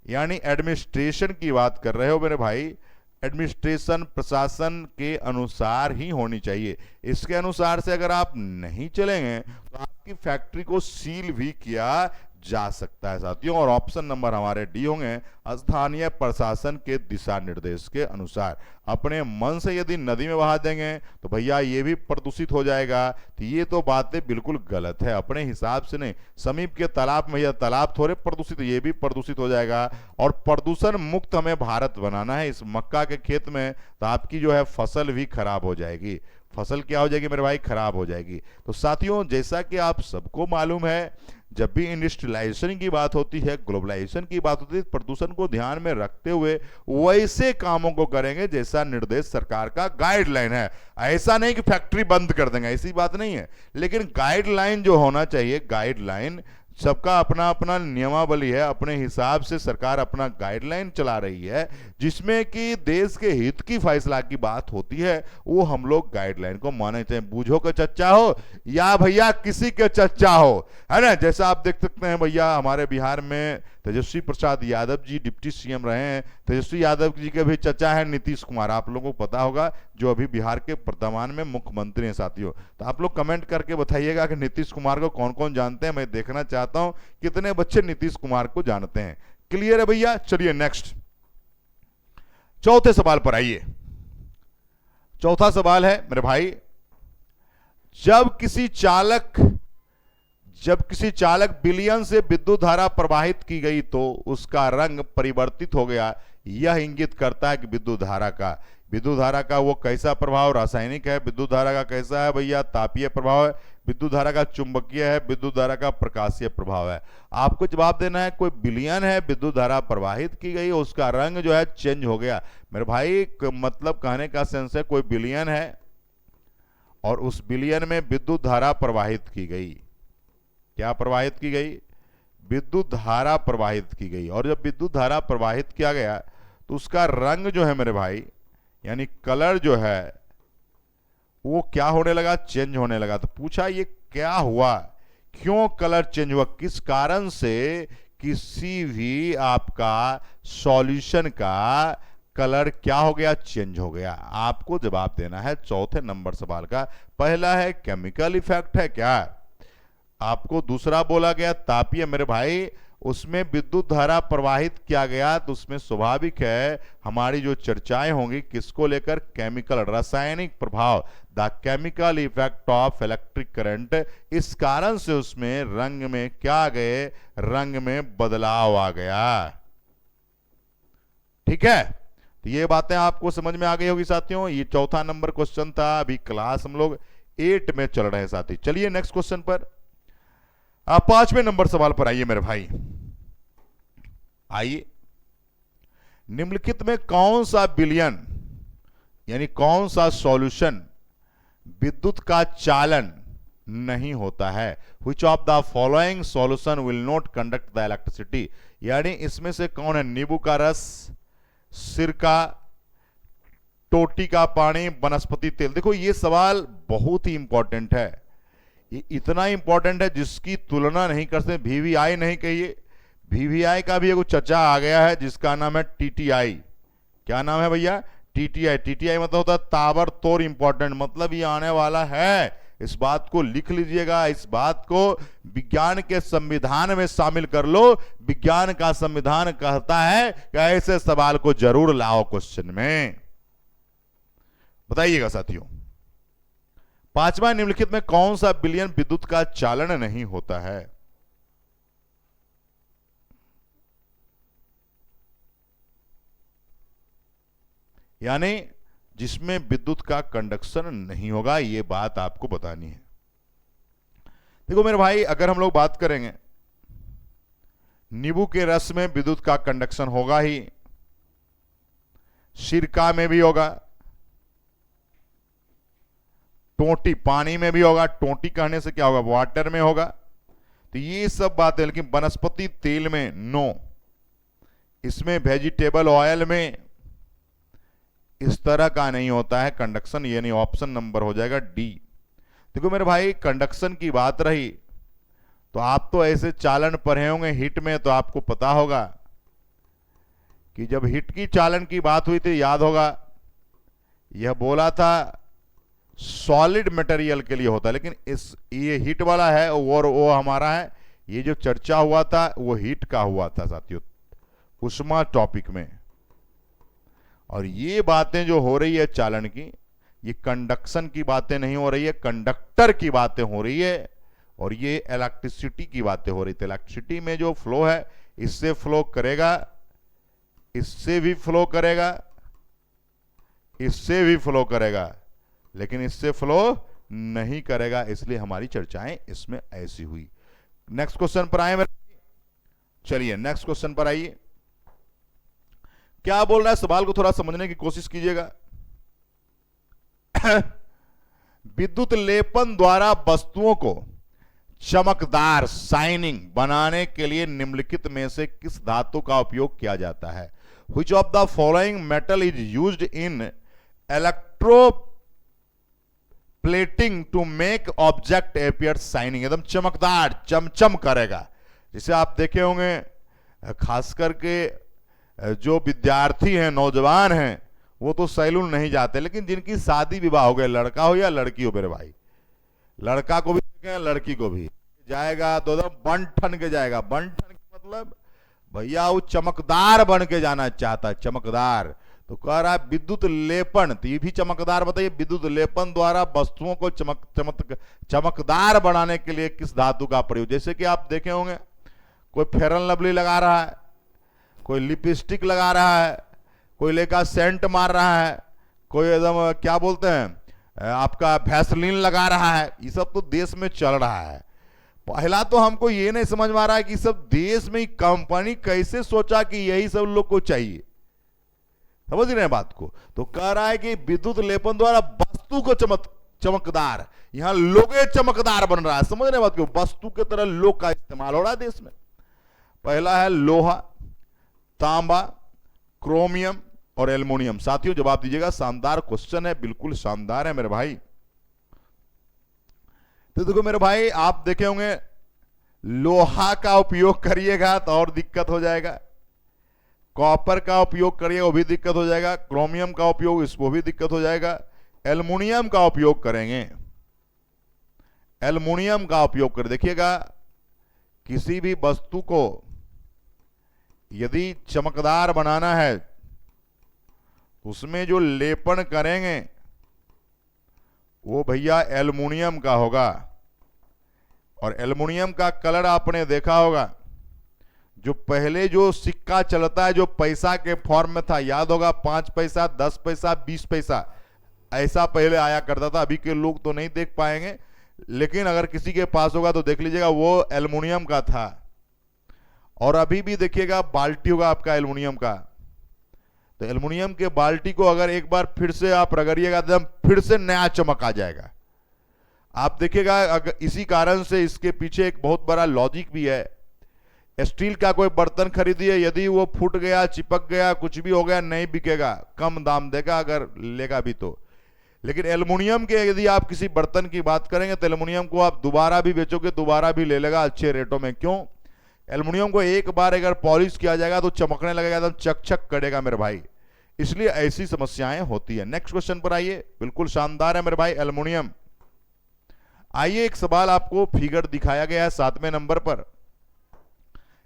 यानी एडमिनिस्ट्रेशन की बात कर रहे हो मेरे भाई, एडमिनिस्ट्रेशन प्रशासन के अनुसार ही होनी चाहिए। इसके अनुसार से अगर आप नहीं चलेंगे तो आपकी फैक्ट्री को सील भी किया जा सकता है साथियों। और ऑप्शन नंबर हमारे डी होंगे, स्थानीय प्रशासन के दिशा निर्देश के अनुसार। अपने मन से यदि नदी में बहा देंगे तो भैया ये भी प्रदूषित हो जाएगा, तो ये तो बातें बिल्कुल गलत है। अपने हिसाब से नहीं, समीप के तालाब में, या तालाब थोड़े प्रदूषित, ये भी प्रदूषित हो जाएगा। और प्रदूषण मुक्त हमें भारत बनाना है। इस मक्का के खेत में तो आपकी जो है फसल भी खराब हो जाएगी। फसल क्या हो जाएगी मेरे भाई? खराब हो जाएगी। तो साथियों, जैसा कि आप सबको मालूम है, जब भी इंडस्ट्रियलाइजेशन की बात होती है, ग्लोबलाइजेशन की बात होती है, प्रदूषण को ध्यान में रखते हुए वैसे कामों को करेंगे जैसा निर्देश सरकार का गाइडलाइन है। ऐसा नहीं कि फैक्ट्री बंद कर देंगे, ऐसी बात नहीं है। लेकिन गाइडलाइन जो होना चाहिए, गाइडलाइन, सबका अपना अपना नियमावली है, अपने हिसाब से सरकार अपना गाइडलाइन चला रही है, जिसमें कि देश के हित की फैसला की बात होती है, वो हम लोग गाइडलाइन को माने, चाहे बूझो के चच्चा हो या भैया किसी के चच्चा हो, है ना। जैसा आप देख सकते हैं भैया, हमारे बिहार में तेजस्वी प्रसाद यादव जी डिप्टी सीएम रहे हैं। तेजस्वी यादव जी के भी चचा हैं नीतीश कुमार, आप लोगों को पता होगा, जो अभी बिहार के वर्तमान में मुख्यमंत्री हैं साथियों। तो आप लोग कमेंट करके बताइएगा कि नीतीश कुमार को कौन कौन जानते हैं। मैं देखना चाहता हूं कितने बच्चे नीतीश कुमार को जानते हैं। क्लियर है भैया? चलिए नेक्स्ट, चौथे सवाल पर आइए। चौथा सवाल है मेरे भाई, जब किसी चालक विलयन से विद्युत धारा प्रवाहित की गई तो उसका रंग परिवर्तित हो गया, यह इंगित करता है कि विद्युत धारा का वो कैसा प्रभाव रासायनिक है, विद्युत धारा का कैसा है भैया तापीय प्रभाव है, विद्युत धारा का चुंबकीय है, विद्युत धारा का प्रकाशीय प्रभाव है। आपको जवाब देना है। कोई विलयन है, विद्युत धारा प्रवाहित की गई, उसका रंग जो है चेंज हो गया। मेरे भाई मतलब कहने का सेंस है, कोई विलयन है और उस विलयन में विद्युत धारा प्रवाहित की गई। क्या प्रवाहित की गई? विद्युत धारा प्रवाहित की गई। और जब विद्युत धारा प्रवाहित किया गया तो उसका रंग जो है मेरे भाई, यानी कलर जो है वो क्या होने लगा? चेंज होने लगा। तो पूछा ये क्या हुआ, क्यों कलर चेंज हुआ, किस कारण से किसी भी आपका सॉल्यूशन का कलर क्या हो गया? चेंज हो गया। आपको जवाब देना है चौथे नंबर सवाल का। पहला है केमिकल इफेक्ट है क्या? आपको दूसरा बोला गया तापीय। मेरे भाई उसमें विद्युत धारा प्रवाहित किया गया तो उसमें स्वाभाविक है हमारी जो चर्चाएं होंगी किसको लेकर? केमिकल, रासायनिक प्रभाव, the chemical effect of electric current. इस कारण से उसमें रंग में क्या गए? रंग में बदलाव आ गया। ठीक है, तो ये बातें आपको समझ में आ गई होगी साथियों। ये चौथा नंबर क्वेश्चन था। अभी क्लास हम लोग 8 में चल रहे हैं साथी। चलिए नेक्स्ट क्वेश्चन पर, आप 5वें नंबर सवाल पर आइए मेरे भाई। आइए, निम्नलिखित में कौन सा विलयन यानी कौन सा सॉल्यूशन विद्युत का चालन नहीं होता है? Which of the following solution will not conduct the electricity? यानी इसमें से कौन है? नींबू का रस, सिरका, टोटी का पानी, वनस्पति तेल। देखो ये सवाल बहुत ही इंपॉर्टेंट है। ये इतना इंपॉर्टेंट है जिसकी तुलना नहीं कर सकते। VVI नहीं कहिए, VVI का भी एक चचा आ गया है जिसका नाम है TTI। क्या नाम है भैया? TTI। TTI मतलब होता है ताबड़तोड़ इंपॉर्टेंट, मतलब ये आने वाला है। इस बात को लिख लीजिएगा, इस बात को विज्ञान के संविधान में शामिल कर लो। विज्ञान का संविधान कहता है कि ऐसे सवाल को जरूर लाओ क्वेश्चन में। बताइएगा साथियों, 5वां, निम्नलिखित में कौन सा विलयन विद्युत का चालन नहीं होता है? यानी जिसमें विद्युत का कंडक्शन नहीं होगा, यह बात आपको बतानी है। देखो मेरे भाई, अगर हम लोग बात करेंगे, नींबू के रस में विद्युत का कंडक्शन होगा ही, सिरका में भी होगा, टोटी पानी में भी होगा। टोटी कहने से क्या होगा? वाटर में होगा। तो ये सब बातें, लेकिन वनस्पति तेल में नो, इसमें वेजिटेबल ऑयल में इस तरह का नहीं होता है कंडक्शन, यानी ऑप्शन नंबर हो जाएगा डी। देखो मेरे भाई, कंडक्शन की बात रही तो आप तो ऐसे चालन पढ़े होंगे हिट में, तो आपको पता होगा कि जब हीट की चालन की बात हुई थी, याद होगा, यह बोला था सॉलिड मटेरियल के लिए होता है, लेकिन ये हीट वाला है और वो हमारा है, ये जो चर्चा हुआ था वो हीट का हुआ था साथियों, उष्मा टॉपिक में। और ये बातें जो हो रही है चालन की, ये कंडक्शन की बातें नहीं हो रही है, कंडक्टर की बातें हो रही है, और ये इलेक्ट्रिसिटी की बातें हो रही थी। इलेक्ट्रिसिटी में जो फ्लो है, इससे फ्लो करेगा, इससे भी फ्लो करेगा, इससे भी फ्लो करेगा, लेकिन इससे फ्लो नहीं करेगा, इसलिए हमारी चर्चाएं इसमें ऐसी हुई। नेक्स्ट क्वेश्चन पर आए मेरे, चलिए नेक्स्ट क्वेश्चन पर आइए। क्या बोल रहा है, सवाल को थोड़ा समझने की कोशिश कीजिएगा। विद्युत लेपन द्वारा वस्तुओं को चमकदार शाइनिंग बनाने के लिए निम्नलिखित में से किस धातु का उपयोग किया जाता है? Which of the following metal is used in electroplating to make object appear shining? एकदम चमकदार, चमचम करेगा। जिसे आप देखे होंगे, खास करके जो विद्यार्थी हैं, नौजवान हैं, वो तो सैलून नहीं जाते, लेकिन जिनकी शादी विवाह हो गए, लड़का हो या लड़की हो मेरे भाई, लड़का को भी देखें लड़की को भी, जाएगा तो एकदम बन ठन के जाएगा। बन ठन के मतलब भैया वो चमकदार बन के जाना चाहता है, चमकदार। तो कह रहा है विद्युत लेपन, तो ये भी चमकदार बताइए, विद्युत लेपन द्वारा वस्तुओं को चमकदार बनाने के लिए किस धातु का प्रयोग? जैसे कि आप देखे होंगे, कोई फेयर एंड लवली लगा रहा है, कोई लिपस्टिक लगा रहा है, कोई लेकर सेंट मार रहा है, कोई एकदम क्या बोलते हैं आपका वैसलीन लगा रहा है। ये सब तो देश में चल रहा है। पहला तो हमको ये नहीं समझ में आ रहा है कि सब देश में कंपनी कैसे सोचा कि यही सब लोग को चाहिए, समझ रहे हैं बात को? तो कह रहा है कि विद्युत लेपन द्वारा वस्तु को चमकदार, यहां लोगे चमकदार बन रहा है, समझ रहे हैं बात को? वस्तु के तरह लोग का इस्तेमाल हो रहा है देश में। पहला है लोहा, तांबा, क्रोमियम और एल्युमिनियम। साथियों जवाब दीजिएगा, शानदार क्वेश्चन है, बिल्कुल शानदार है मेरे भाई। तो देखो मेरे भाई, आप देखे होंगे लोहा का उपयोग करिएगा तो और दिक्कत हो जाएगा, कॉपर का उपयोग करिएगा वो भी दिक्कत हो जाएगा, क्रोमियम का उपयोग इसको भी दिक्कत हो जाएगा, एल्युमिनियम का उपयोग करेंगे, एल्युमिनियम का उपयोग कर देखिएगा। किसी भी वस्तु को यदि चमकदार बनाना है, उसमें जो लेपन करेंगे वो भैया एल्युमिनियम का होगा। और एल्युमिनियम का कलर आपने देखा होगा, जो पहले जो सिक्का चलता है जो पैसा के फॉर्म में था, याद होगा, 5 पैसा, 10 पैसा, 20 पैसा, ऐसा पहले आया करता था। अभी के लोग तो नहीं देख पाएंगे, लेकिन अगर किसी के पास होगा तो देख लीजिएगा, वो एल्युमिनियम का था। और अभी भी देखिएगा बाल्टी होगा आपका एल्युमिनियम का। तो एल्युमिनियम के बाल्टी को अगर एक बार फिर से आप रगड़िएगा तो फिर से नया चमक आ जाएगा। आप देखिएगा, अगर इसी कारण से इसके पीछे एक बहुत बड़ा लॉजिक भी है। स्टील का कोई बर्तन खरीदिए, यदि वो फूट गया, चिपक गया, कुछ भी हो गया, नहीं बिकेगा, कम दाम देगा अगर लेगा भी तो। लेकिन एल्युमिनियम के यदि आप किसी बर्तन की बात करेंगे तो एल्युमिनियम को आप दोबारा भी बेचोगे, दोबारा भी ले लेगा अच्छे रेटों में। क्यों? एल्युमिनियम को एक बार अगर पॉलिश किया जाएगा तो चमकने लगेगा, एकदम चक-चक करेगा मेरे भाई। इसलिए ऐसी समस्याएं होती है। नेक्स्ट क्वेश्चन पर आइए, बिल्कुल शानदार है मेरे भाई एल्युमिनियम। आइए, एक सवाल आपको फिगर दिखाया गया है 7वें नंबर पर।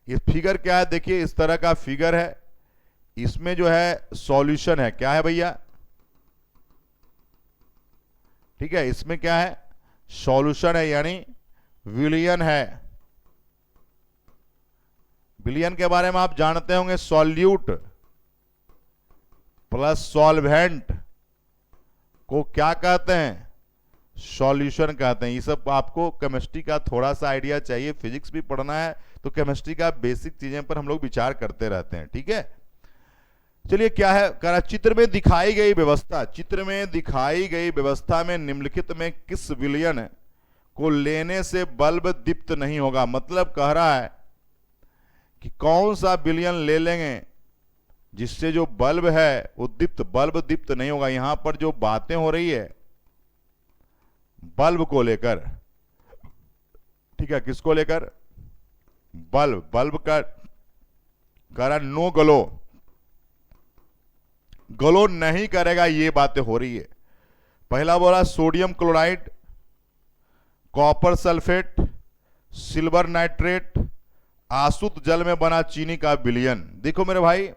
ये फिगर क्या है? देखिए, इस तरह का फिगर है, इसमें जो है सॉल्यूशन है। क्या है भैया? ठीक है, इसमें क्या है? सॉल्यूशन है, यानी विलयन है। विलयन के बारे में आप जानते होंगे, सॉल्यूट प्लस सॉल्वेंट को क्या कहते हैं? सॉल्यूशन कहते हैं। ये सब आपको केमिस्ट्री का थोड़ा सा आइडिया चाहिए, फिजिक्स भी पढ़ना है तो केमिस्ट्री का बेसिक चीजें पर हम लोग विचार करते रहते हैं। ठीक है, चलिए क्या है कह रहा, चित्र में दिखाई गई व्यवस्था, चित्र में दिखाई गई व्यवस्था में निम्नलिखित में किस विलयन को लेने से बल्ब दीप्त नहीं होगा? मतलब कह रहा है कि कौन सा विलयन ले लेंगे जिससे जो बल्ब है वो बल्ब दीप्त नहीं होगा। यहां पर जो बातें हो रही है बल्ब को लेकर, ठीक है, किसको लेकर? बल्ब का कह रहा नो ग्लो, ग्लो नहीं करेगा, ये बातें हो रही है। पहला बोला sodium chloride, copper sulphate, silver nitrate, आसुत जल में बना चीनी का विलयन। देखो मेरे भाई,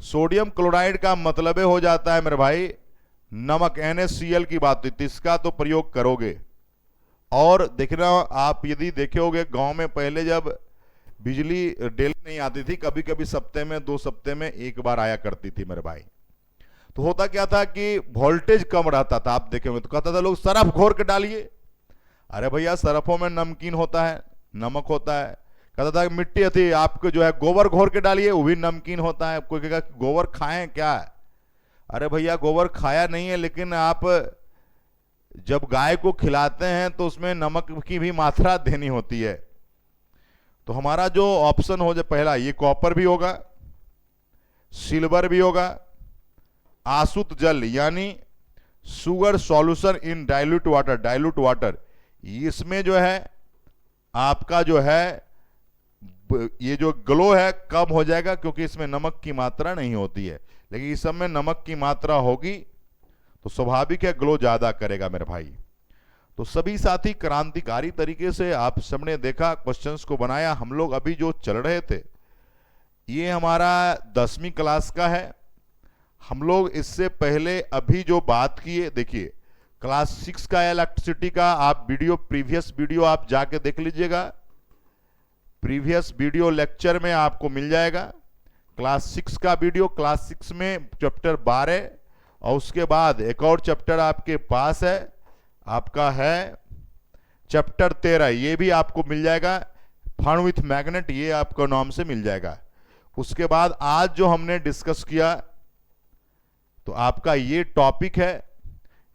सोडियम क्लोराइड का मतलब हो जाता है मेरे भाई नमक, NaCl की बात हुई, इसका तो प्रयोग करोगे। और देखना, आप यदि देखे होगे गांव में पहले जब बिजली डेली नहीं आती थी, कभी कभी सप्ते में 2 सप्ते में एक बार आया करती थी मेरे भाई, तो होता क्या था कि वोल्टेज कम रहता था, आप देखे होंगे, तो कहता था लोग सर्फ घोर के डालिए। अरे भैया सर्फों में नमकीन होता है, नमक होता है। कहता था मिट्टी थी आपको जो है गोबर घोर के डालिए, वो भी नमकीन होता है। कोई कहेगा गोबर खाएं क्या? अरे भैया गोबर खाया नहीं है, लेकिन आप जब गाय को खिलाते हैं तो उसमें नमक की भी मात्रा देनी होती है। तो हमारा जो ऑप्शन हो जाए पहला, ये कॉपर भी होगा, सिल्वर भी होगा, आसुत जल यानी sugar solution in dilute water, dilute water, इसमें जो है आपका जो है ये जो ग्लो है कम हो जाएगा, क्योंकि इसमें नमक की मात्रा नहीं होती है। लेकिन इस सब में नमक की मात्रा होगी तो स्वाभाविक है ग्लो ज्यादा करेगा मेरे भाई। तो सभी साथी क्रांतिकारी तरीके से आप सबने देखा, क्वेश्चंस को बनाया। हम लोग अभी जो चल रहे थे ये हमारा 10वीं क्लास का है। हम लोग इससे पहले अभी जो बात किए, देखिए क्लास 6 का इलेक्ट्रिसिटी का आप वीडियो, प्रीवियस वीडियो आप जाके देख लीजिएगा, प्रीवियस वीडियो लेक्चर में आपको मिल जाएगा क्लास 6 का वीडियो। क्लास 6 में चैप्टर 12 और उसके बाद एक और चैप्टर आपके पास है, आपका है चैप्टर 13, ये भी आपको मिल जाएगा। फन विथ मैग्नेट, ये आपको नाम से मिल जाएगा। उसके बाद आज जो हमने डिस्कस किया तो आपका ये टॉपिक है,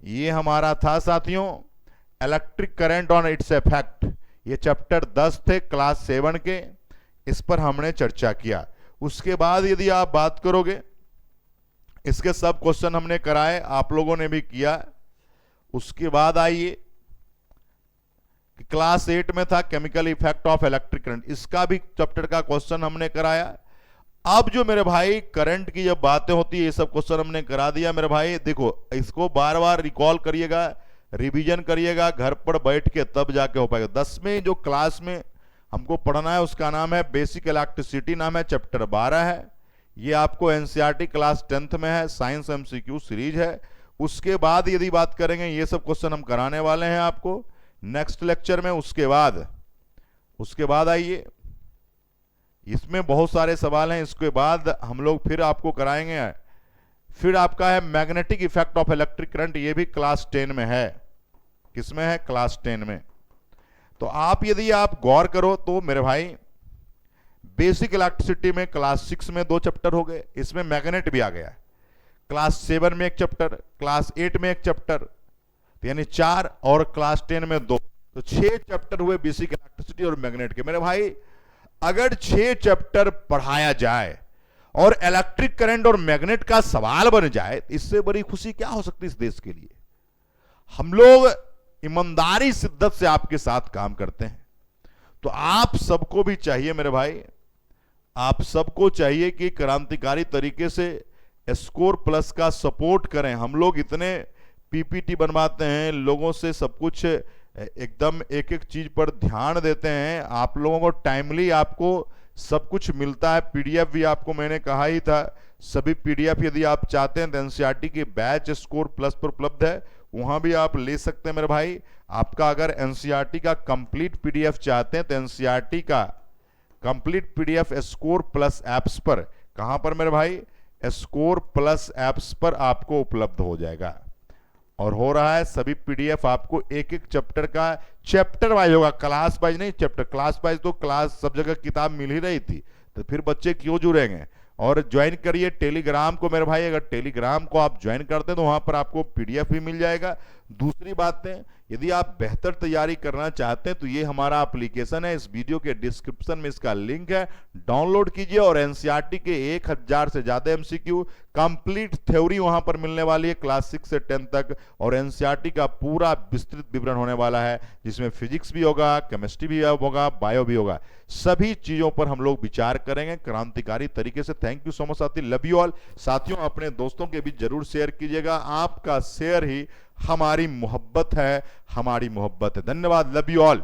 ये हमारा था साथियों electric current on its effect. ये चैप्टर 10 थे क्लास 7 के, इस पर हमने चर्चा किया। उसके बाद यदि आप बात करोगे, इसके सब क्वेश्चन हमने कराए, आप लोगों ने भी किया। उसके बाद आइए कि क्लास 8 में था chemical effect of electric current, इसका भी चैप्टर का क्वेश्चन हमने कराया। अब जो मेरे भाई करंट की जब बातें होती है, ये सब क्वेश्चन हमने करा दिया मेरे भाई। देखो इसको बार बार रिकॉल करिएगा, रिवीजन करिएगा घर पर बैठ के, तब जाके हो पाएगा। 10वीं जो क्लास में हमको पढ़ना है उसका नाम है बेसिक इलेक्ट्रिसिटी, नाम है, चैप्टर 12 है। ये आपको एनसीईआरटी क्लास 10th में है, साइंस एमसीक्यू सीरीज है। उसके बाद यदि बात करेंगे, ये सब क्वेश्चन हम कराने वाले हैं आपको नेक्स्ट लेक्चर में। उसके बाद आइए, इसमें बहुत सारे सवाल हैं। इसके बाद हम लोग फिर आपको कराएंगे, फिर आपका है magnetic effect of electric current, ये भी क्लास 10 में है। किसमें है? क्लास 10 में। तो आप यदि आप गौर करो तो मेरे भाई बेसिक इलेक्ट्रिसिटी में क्लास 6 में 2 चैप्टर हो गए, इसमें मैग्नेट भी आ गया। क्लास 7 में 1 चैप्टर, क्लास 8 में 1 चैप्टर, यानी 4, और क्लास 10 में 2, तो 6 चैप्टर हुए बेसिक इलेक्ट्रिसिटी और मैग्नेट के। मेरे भाई अगर 6 चैप्टर पढ़ाया जाए और इलेक्ट्रिक करंट और मैग्नेट का सवाल बन जाए, इससे बड़ी खुशी क्या हो सकती है इस देश के लिए। हम लोग ईमानदारी शिद्दत से आपके साथ काम करते हैं, तो आप सबको भी चाहिए मेरे भाई, आप सबको चाहिए कि क्रांतिकारी तरीके से स्कोर प्लस का सपोर्ट करें। हम लोग इतने पीपीटी बनवाते हैं, लोगों से सब कुछ एकदम एक एक चीज पर ध्यान देते हैं, आप लोगों को टाइमली आपको सब कुछ मिलता है। पीडीएफ भी आपको मैंने कहा ही था, सभी पीडीएफ यदि आप चाहते हैं तो एनसीईआरटी के बैच स्कोर प्लस पर उपलब्ध है, वहां भी आप ले सकते हैं मेरे भाई। आपका अगर एनसीईआरटी का कंप्लीट पीडीएफ चाहते हैं तो एनसीईआरटी का complete PDF score plus apps पर, कहां पर मेरे भाई? स्कोर प्लस ऐप्स पर आपको उपलब्ध हो जाएगा। और हो रहा है सभी पीडीएफ आपको एक एक चैप्टर का, चैप्टर वाइज होगा, क्लास वाइज नहीं, चैप्टर। क्लास वाइज तो क्लास सब जगह किताब मिल ही रही थी, तो फिर बच्चे क्यों जुड़ेंगे। और ज्वाइन करिए टेलीग्राम को मेरे भाई, अगर टेलीग्राम को आप ज्वाइन करते हैं तो वहां पर आपको पीडीएफ भी मिल जाएगा। दूसरी बातें, यदि आप बेहतर तैयारी करना चाहते हैं तो ये हमारा एप्लीकेशन है, इस वीडियो के डिस्क्रिप्शन में इसका लिंक है, डाउनलोड कीजिए और एनसीईआरटी के 1000 से ज्यादा एमसीक्यू, कंप्लीट थ्योरी वहां पर मिलने वाली है क्लास 6 से 10 तक, और एनसीईआरटी का पूरा विस्तृत विवरण होने वाला है जिसमें फिजिक्स भी होगा, केमिस्ट्री भी होगा, बायो भी होगा। सभी चीजों पर हम लोग विचार करेंगे क्रांतिकारी तरीके से। थैंक यू सो मच साथी, लव यू ऑल। साथियों अपने दोस्तों के बीच जरूर शेयर कीजिएगा, आपका शेयर ही हमारी मोहब्बत है, हमारी मोहब्बत है। धन्यवाद, लव यू ऑल।